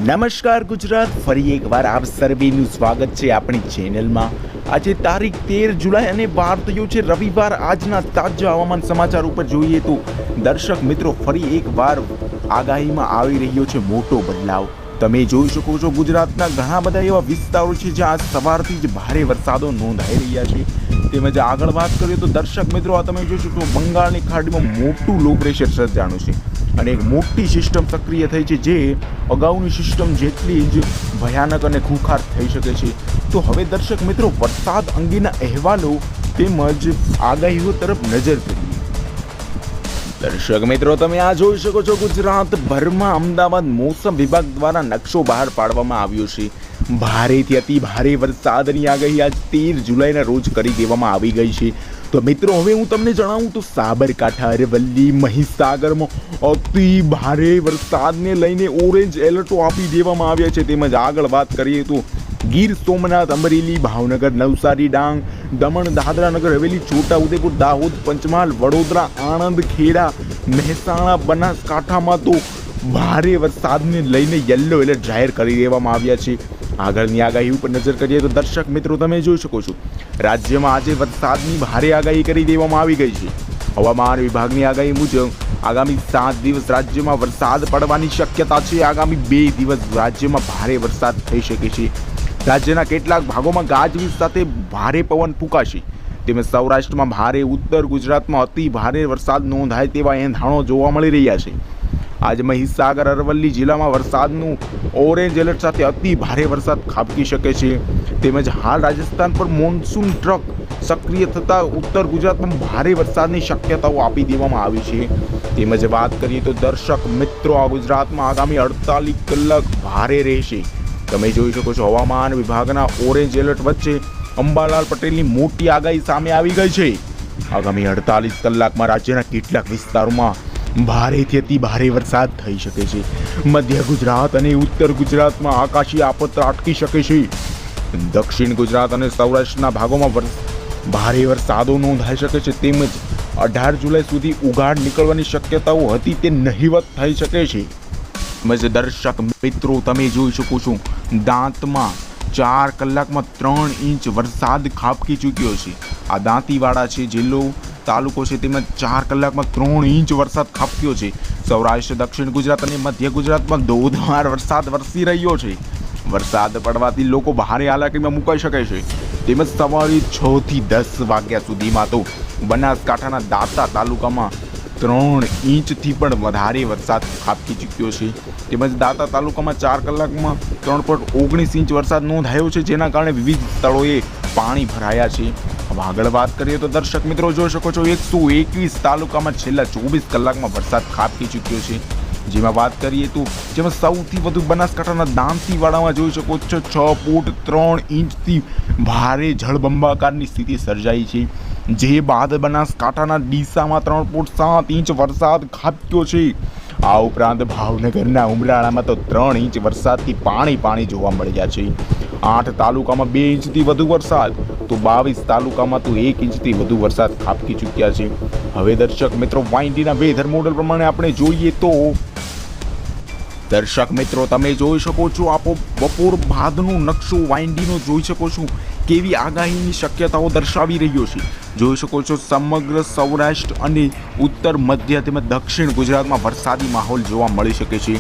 નમસ્કાર ગુજરાત, ફરી એકવાર આપ સર્વેનું સ્વાગત છે આપણી ચેનલમાં। આજે તારીખ 13 જુલાઈ અને વાર થયો છે રવિવાર। આજના તાજા હવામાન સમાચાર ઉપર જોઈએ તો દર્શક મિત્રો, ફરી એકવાર આગાહીમાં આવી રહ્યો છે મોટો બદલાવ। તમે જોઈ શકો છો ગુજરાતના ઘણા બધા એવા વિસ્તારો છે જ્યાં આજ સવારથી જ ભારે વરસાદો નોંધાઈ રહ્યા છે। તેમજ આગળ વાત કરીએ તો દર્શક મિત્રો, આ તમે જોઈ શકો બંગાળની ખાડીમાં મોટું લો પ્રેશર સર્જાણું છે અને એક મોટી સિસ્ટમ સક્રિય થઈ છે જે અગાઉની સિસ્ટમ જેટલી જ ભયાનક અને ખુખાર થઈ શકે છે। તો હવે દર્શક મિત્રો, વરસાદ અંગેના અહેવાલો તેમજ આગાહીઓ તરફ નજર કરીએ। દર્શક મિત્રો, તમે આ જોઈ શકો છો ગુજરાતભરમાં અમદાવાદ મોસમ વિભાગ દ્વારા નકશો બહાર પાડવામાં આવ્યો છે। ભારેથી અતિ ભારે વરસાદની આગાહી આજ 13 જુલાઈના રોજ કરી દેવામાં આવી ગઈ છે। તો મિત્રો, હવે હું તમને જણાવું તો સાબરકાંઠા, અરવલ્લી, મહીસાગરમાં અતિ ભારે વરસાદને લઈને ઓરેન્જ એલર્ટો આપી દેવામાં આવ્યા છે। તેમજ આગળ વાત કરીએ તો ગીર સોમનાથ, અમરેલી, ભાવનગર, નવસારી, ડાંગ, દમણ, દાદરા નગર હવેલી, છોટા ઉદેપુર, દાહોદ, પંચમહાલ, વડોદરા, આણંદ, ખેડા, મહેસાણા, બનાસકાંઠામાં તો ભારે વરસાદને લઈને યલો એલર્ટ જાહેર કરી દેવામાં આવ્યા છે। આગળની આગાહી ઉપર નજર કરીએ તો દર્શક મિત્રો, તમે જોઈ શકો છો રાજ્યમાં આજે વરસાદની ભારે આગાહી કરી દેવામાં આવી ગઈ છે। હવામાન વિભાગની આગાહી મુજબ આગામી 7 દિવસ રાજ્યમાં વરસાદ પડવાની શક્યતા છે। આગામી 2 દિવસ રાજ્યમાં ભારે વરસાદ થઈ શકે છે। રાજ્યના કેટલાક ભાગોમાં ગાજવીજ સાથે ભારે પવન ફૂંકાશે। તેમજ સૌરાષ્ટ્રમાં ભારે, ઉત્તર ગુજરાતમાં અતિ ભારે વરસાદ નોંધાય તેવા એંધાણો જોવા મળી રહ્યા છે। આજે મહીસાગર, અરવલ્લી જિલ્લામાં વરસાદનું ઓરેન્જ એલર્ટ સાથે અતિ ભારે વરસાદ ખાબકી શકે છે। તેમજ હાલ રાજસ્થાન પર મોન્સૂન ટ્રક સક્રિય થતાં ઉત્તર ગુજરાતમાં ભારે વરસાદની શક્યતાઓ આપી દેવામાં આવી છે। તેમજ વાત કરીએ તો દર્શક મિત્રો, આ ગુજરાતમાં આગામી 48 કલાક ભારે રહેશે। તમે જોઈ શકો છો હવામાન વિભાગના ઓરેન્જ એલર્ટ વચ્ચે અંબાલાલ પટેલની મોટી આગાહી સામે આવી ગઈ છે। આગામી 48 કલાકમાં રાજ્યના કેટલાક વિસ્તારોમાં ભારેથી અતિ ભારે વરસાદ થઈ શકે છે। મધ્ય ગુજરાત અને ઉત્તર ગુજરાતમાં આકાશી આફત ત્રાટકી શકે છે। દક્ષિણ ગુજરાત અને સૌરાષ્ટ્રના ભાગોમાં ભારે વરસાદો નોંધાઈ શકે છે। તેમજ 18 જુલાઈ સુધી ઉઘાડ નીકળવાની શક્યતાઓ હતી તે નહિવત થઈ શકે છે। તેમજ દર્શક મિત્રો, તમે જોઈ શકો છો દાંતમાં 4 કલાકમાં 3 ઇંચ વરસાદ ખાબકી ચૂક્યો છે। આ દાંતીવાડા છે જિલ્લો, તાલુકો છે, તેમજ 4 કલાકમાં 3 ઇંચ વરસાદ ખાબક્યો છે। સૌરાષ્ટ્ર, દક્ષિણ ગુજરાત અને મધ્ય ગુજરાતમાં ધોધમાર વરસાદ વરસી રહ્યો છે। વરસાદ પડવાથી લોકો ભારે હાલાકીમાં મુકાઈ શકે છે। તેમજ સવારે 6 થી 10 વાગ્યા સુધીમાં તો બનાસકાંઠાના દાંતા તાલુકામાં 3 ઇંચથી પણ વધારે વરસાદ ખાબકી ચૂક્યો છે। તેમજ દાંતા તાલુકામાં 4 કલાકમાં 3.19 ઇંચ વરસાદ નોંધાયો છે, જેના કારણે વિવિધ સ્થળોએ પાણી ભરાયા છે। હવે આગળ વાત કરીએ તો દર્શક મિત્રો, જોઈ શકો છો 121 તાલુકામાં છેલ્લા 24 કલાકમાં વરસાદ ખાબકી ચૂક્યો છે। જેમાં વાત કરીએ તો જેમાં સૌથી વધુ બનાસકાંઠાના દાંતીવાડામાં જોઈ શકો છો 6.3 ઇંચથી ભારે જળબંબાકારની સ્થિતિ સર્જાઈ છે। જે બાદ બનાસકાંઠાના ડીસામાં 3.7 ઇંચ વરસાદ ખાબક્યો છે। આ ઉપરાંત ભાવનગરના ઉમરાળામાં તો 3 ઇંચ વરસાદથી પાણી જોવા મળ્યા છે। 8 તાલુકામાં 2 ઇંચથી વધુ વરસાદ, તો 22 તાલુકામાં તો 1 ઇંચથી વધુ વરસાદ ખાબકી ચૂક્યા છે। હવે દર્શક મિત્રો, વાઇન્ડીના વેધર મોડલ પ્રમાણે આપણે જોઈએ તો દર્શક મિત્રો, તમે જોઈ શકો છો આપો બપોર બાદનો નકશો વાઇન્ડીનો જોઈ શકો છો કેવી આગાહીની શક્યતાઓ દર્શાવી રહ્યો છે। જોઈ શકો છો સમગ્ર સૌરાષ્ટ્ર અને ઉત્તર, મધ્ય તેમજ દક્ષિણ ગુજરાતમાં વરસાદી માહોલ જોવા મળી શકે છે।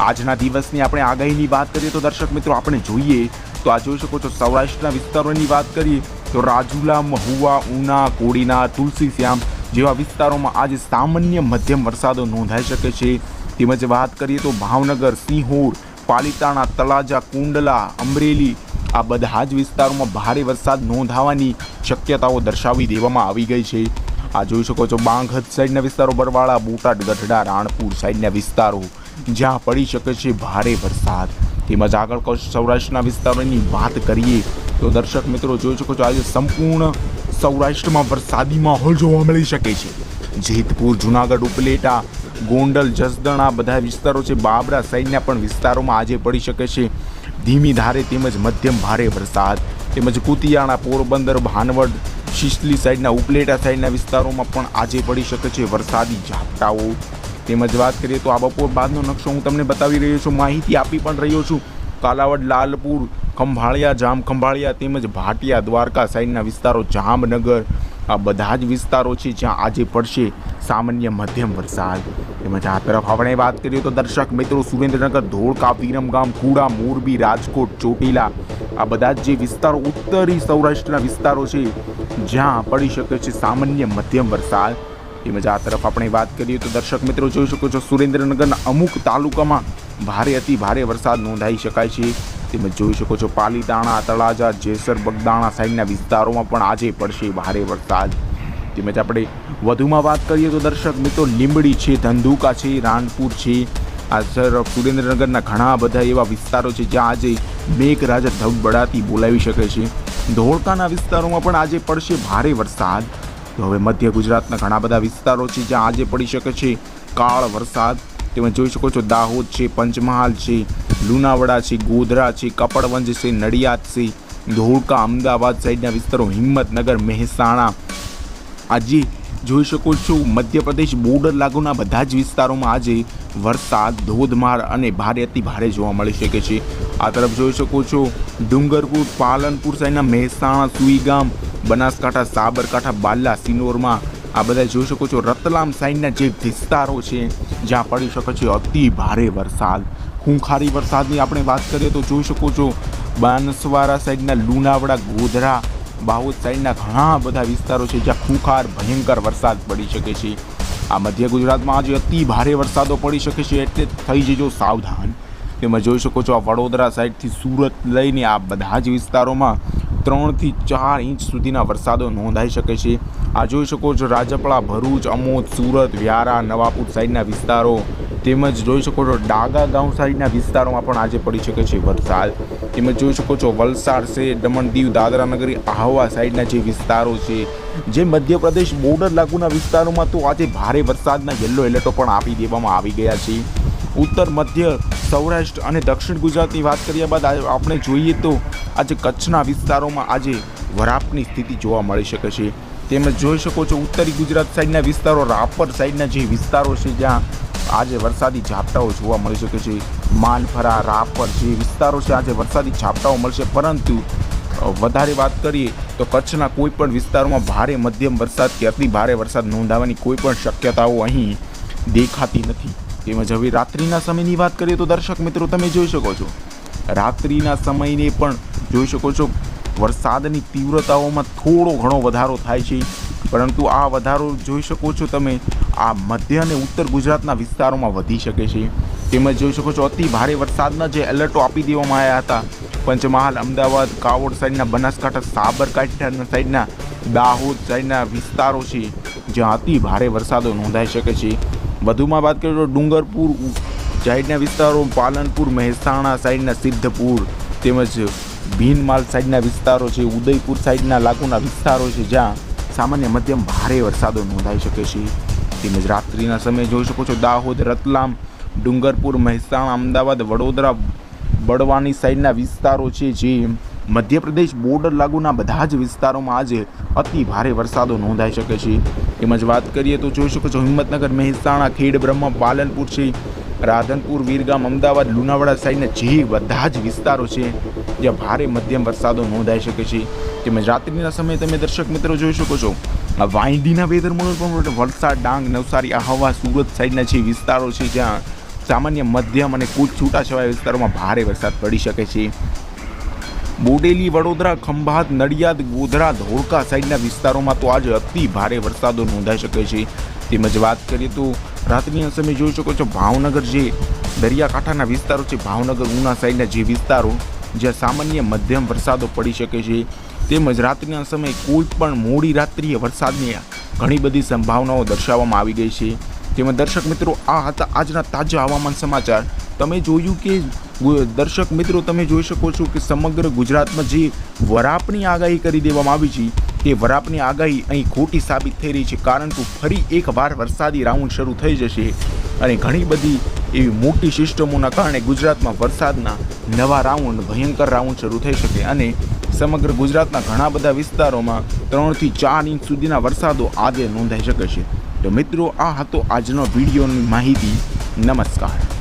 આજના દિવસની આપણે આગાહીની વાત કરીએ તો દર્શક મિત્રો, આપણે જોઈએ તો આ જોઈ શકો છો સૌરાષ્ટ્રના વિસ્તારોની વાત કરીએ તો રાજુલા, મહુવા, ઉના, કોડીનાર, તુલસીશ્યામ જેવા વિસ્તારોમાં આજે સામાન્ય મધ્યમ વરસાદો નોંધાઈ શકે છે। તેમજ વાત કરીએ તો ભાવનગર, સિંહોર, પાલિતાણા, તળાજા, કુંડલા, અમરેલી આ બધા જ વિસ્તારોમાં ભારે વરસાદ નોંધાવાની શક્યતાઓ દર્શાવી દેવામાં આવી ગઈ છે। આ જોઈ શકો છો બાંગત સાઈડના વિસ્તારો, બરવાળા, બોટાદ, ગઢડા, રાણપુર સાઈડના વિસ્તારો જ્યાં પડી શકે છે ભારે વરસાદ। તેમજ આગળ સૌરાષ્ટ્રના વિસ્તારોની વાત કરીએ તો દર્શક મિત્રો, જોઈ શકો છો આજે સંપૂર્ણ સૌરાષ્ટ્રમાં વરસાદી માહોલ જોવા મળી શકે છે। જેતપુર, જુનાગઢ, ઉપલેટા, ગોંડલ, જસદણ આ બધા વિસ્તારો છે, બાબરા સાઈડના પણ વિસ્તારોમાં આજે પડી શકે છે ધીમી ધારે તેમજ મધ્યમ ભારે વરસાદ। તેમજ કુતિયાણા, પોરબંદર, ભાનવડ, શિશલી સાઈડના, ઉપલેટા સાઈડના વિસ્તારોમાં પણ આજે પડી શકે છે વરસાદી ઝાપટાઓ। તેમજ વાત કરીએ તો આ બપોર બાદનો નકશો હું તમને બતાવી રહ્યો છું, માહિતી આપી પણ રહ્યો છું. કાલાવડ, લાલપુર, ખંભાળિયા, જામ ખંભાળિયા તેમજ ભાટિયા, દ્વારકા સાઈડના વિસ્તારો, જામનગર, આ બધા જ વિસ્તારો છે જ્યાં આજે પડશે સામાન્ય મધ્યમ વરસાદ. તેમજ આ તરફ આપણે વાત કરીએ તો દર્શક મિત્રો સુરેન્દ્રનગર, ધોળકા, વિરમગામ, કુડા, મોરબી, રાજકોટ, ચોટીલા આ બધા જ જે વિસ્તારો ઉત્તરી સૌરાષ્ટ્રના વિસ્તારો છે જ્યાં પડી શકે છે સામાન્ય મધ્યમ વરસાદ. તેમજ આ તરફ આપણે વાત કરીએ તો દર્શક મિત્રો જોઈ શકો છો સુરેન્દ્રનગરના અમુક તાલુકામાં ભારે અતિ ભારે વરસાદ નોંધાઈ શકાય છે. તેમજ જોઈ શકો છો પાલીતાણા, તળાજા, જેસર, બગદાણા સાઈડના વિસ્તારોમાં પણ આજે પડશે ભારે વરસાદ. તેમજ આપણે વધુમાં વાત કરીએ તો દર્શક મિત્રો લીંબડી છે, ધંધુકા છે, રાણપુર છે, આ સુરેન્દ્રનગરના ઘણા બધા એવા વિસ્તારો છે જ્યાં આજે મેઘરાજા ધબધડાતી બોલાવી શકે છે. ધોળકાના વિસ્તારોમાં પણ આજે પડશે ભારે વરસાદ. તો હવે મધ્ય ગુજરાતના ઘણા બધા વિસ્તારો છે જ્યાં આજે પડી શકે છે કાળ વરસાદ. તમે જોઈ શકો છો દાહોદ છે, પંચમહાલ છે, લુણાવાડા છે, ગોધરા છે, કપડવંજ છે, નડિયાદ છે, ધોળકા, અમદાવાદ સાઈડના વિસ્તારો, હિંમતનગર, મહેસાણા આજે જોઈ શકો છો મધ્યપ્રદેશ બોર્ડર લાગુના બધા જ વિસ્તારોમાં આજે વરસાદ ધોધમાર અને ભારે અતિ ભારે જોવા મળી શકે છે. આ તરફ જોઈ શકો છો ડુંગરપુર, પાલનપુર સાઈડના મહેસાણા, સુઈગામ, બનાસકાંઠા, સાબરકાંઠા, બાલા સિનોરમાં આ બધા જોઈ શકો છો રતલામ સાઈડના જે વિસ્તારો છે જ્યાં પડી શકે છે અતિ ભારે વરસાદ. ખૂંખારી વરસાદની આપણે વાત કરીએ તો જોઈ શકો છો બાંસવાડા સાઈડના, લુણાવાડા, ગોધરા, બાહોદ સાઈડના ઘણા બધા વિસ્તારો છે જ્યાં ખૂંખાર ભયંકર વરસાદ પડી શકે છે. આ મધ્ય ગુજરાતમાં આજે અતિ ભારે વરસાદો પડી શકે છે એટલે થઈ જજો સાવધાન. તેમાં જોઈ શકો છો આ વડોદરા સાઈડથી સુરત લઈને આ બધા જ વિસ્તારોમાં 3 થી 4 ઇંચ સુધીના વરસાદો નોંધાઈ શકે છે. આ જોઈ શકો છો રાજપરા, ભરૂચ, અમોદ, સુરત, વ્યારા, નવાપુર સાઈડના વિસ્તારો તેમજ જોઈ શકો છો ડાગા ગાંવ સાઈડના વિસ્તારોમાં પણ આજે પડી શકે છે વરસાદ. તેમજ જોઈ શકો છો વલસાડ છે, દમણ દીવ, દાદરા નગરી આહવા સાઈડના જે વિસ્તારો છે જે મધ્યપ્રદેશ બોર્ડર લાગુના વિસ્તારોમાં તો આજે ભારે વરસાદના યલો એલર્ટો પણ આપી દેવામાં આવી ગયા છે. ઉત્તર મધ્ય સૌરાષ્ટ્ર અને દક્ષિણ ગુજરાતની વાત કર્યા બાદ આપણે જોઈએ તો આજે કચ્છના વિસ્તારોમાં આજે વરાપની સ્થિતિ જોવા મળી શકે છે. તેમજ જોઈ શકો છો ઉત્તરી ગુજરાત સાઈડના વિસ્તારો, રાપર સાઈડના જે વિસ્તારો છે જ્યાં આજે વરસાદી ઝાપટાઓ જોવા મળી શકે છે. માલફરા, રાપર જે વિસ્તારો છે આજે વરસાદી ઝાપટાઓ મળશે, પરંતુ વધારે વાત કરીએ તો કચ્છના કોઈ પણ વિસ્તારોમાં ભારે મધ્યમ વરસાદ કે અતિ ભારે વરસાદ નોંધાવાની કોઈ પણ શક્યતાઓ અહીં દેખાતી નથી. તેમજ હવે રાત્રિના સમયની વાત કરીએ તો દર્શક મિત્રો તમે જોઈ શકો છો રાત્રિના સમયને પણ જોઈ શકો છો વરસાદની તીવ્રતાઓમાં થોડો ઘણો વધારો થાય છે, પરંતુ આ વધારો જોઈ શકો છો તમે આ મધ્ય અને ઉત્તર ગુજરાતના વિસ્તારોમાં વધી શકે છે. તેમજ જોઈ શકો છો અતિ ભારે વરસાદના જે એલર્ટો આપી દેવામાં આવ્યા હતા પંચમહાલ, અમદાવાદ, કાવડ સાઈડના, બનાસકાંઠા, સાબરકાંઠા સાઈડના, દાહોદ સાઈડના વિસ્તારો છે જ્યાં અતિ ભારે વરસાદો નોંધાઈ શકે છે. વધુમાં વાત કરીએ તો ડુંગરપુર સાઈડના વિસ્તારો, પાલનપુર, મહેસાણા સાઈડના, સિદ્ધપુર તેમજ ભીનમાલ સાઈડના વિસ્તારો છે, ઉદયપુર સાઈડના લાગુના વિસ્તારો છે જ્યાં સામાન્ય મધ્યમ ભારે વરસાદો નોંધાઈ શકે છે. તેમજ રાત્રિના સમયે જોઈ શકો છો દાહોદ, રતલામ, ડુંગરપુર, મહેસાણા, અમદાવાદ, વડોદરા, બળવાની સાઈડના વિસ્તારો છે જે મધ્યપ્રદેશ બોર્ડર લાગુના બધા જ વિસ્તારોમાં આજે અતિ ભારે વરસાદો નોંધાઈ શકે છે. તેમજ વાત કરીએ તો જોઈ શકો છો હિંમતનગર, મહેસાણા, ખેડ બ્રહ્મા, પાલનપુર છે, રાધનપુર, વીરગામ, અમદાવાદ, લુણાવાડા સાઈડના જે બધા જ વિસ્તારો છે જ્યાં ભારે મધ્યમ વરસાદો નોંધાઈ શકે છે. તેમજ રાત્રિના સમયે તમે દર્શક મિત્રો જોઈ શકો છો આ વાયડીના વેધર મોડલ પણ વલસાડ, ડાંગ, નવસારી, આહવા, સુરત સાઈડના જે વિસ્તારો છે જ્યાં સામાન્ય મધ્યમ અને કુછ છૂટાછવાયા વિસ્તારોમાં ભારે વરસાદ પડી શકે છે. બોડેલી, વડોદરા, ખંભાત, નડિયાદ, ગોધરા, ધોળકા સાઈડના વિસ્તારોમાં તો આજે અતિ ભારે વરસાદો નોંધાઈ શકે છે. તેમજ વાત કરીએ તો રાત્રિના સમયે જોઈ શકો છો ભાવનગર જે દરિયાકાંઠાના વિસ્તારો છે, ભાવનગર, ઉના સાઈડના જે વિસ્તારો જ્યાં સામાન્ય મધ્યમ વરસાદો પડી શકે છે. તેમજ રાત્રિના સમયે કોઈ પણ મોડી રાત્રિએ વરસાદની ઘણી બધી સંભાવનાઓ દર્શાવવામાં આવી ગઈ છે. તેમજ દર્શક મિત્રો આ હતા આજના તાજા હવામાન સમાચાર. તમે જોયું કે દર્શક મિત્રો તમે જોઈ શકો છો કે સમગ્ર ગુજરાતમાં જે વરાપની આગાહી કરી દેવામાં આવી છે તે વરાપની આગાહી અહીં ખોટી સાબિત થઈ રહી છે, કારણ કે ફરી એકવાર વરસાદી રાઉન્ડ શરૂ થઈ જશે અને ઘણી બધી એવી મોટી સિસ્ટમોના કારણે ગુજરાતમાં વરસાદના નવા રાઉન્ડ, ભયંકર રાઉન્ડ શરૂ થઈ શકે અને સમગ્ર ગુજરાતના ઘણા બધા વિસ્તારોમાં 3 થી 4 ઇંચ સુધીના વરસાદો આજે નોંધાઈ શકે છે. તો મિત્રો, આ હતો આજનો વિડીયોની માહિતી. નમસ્કાર.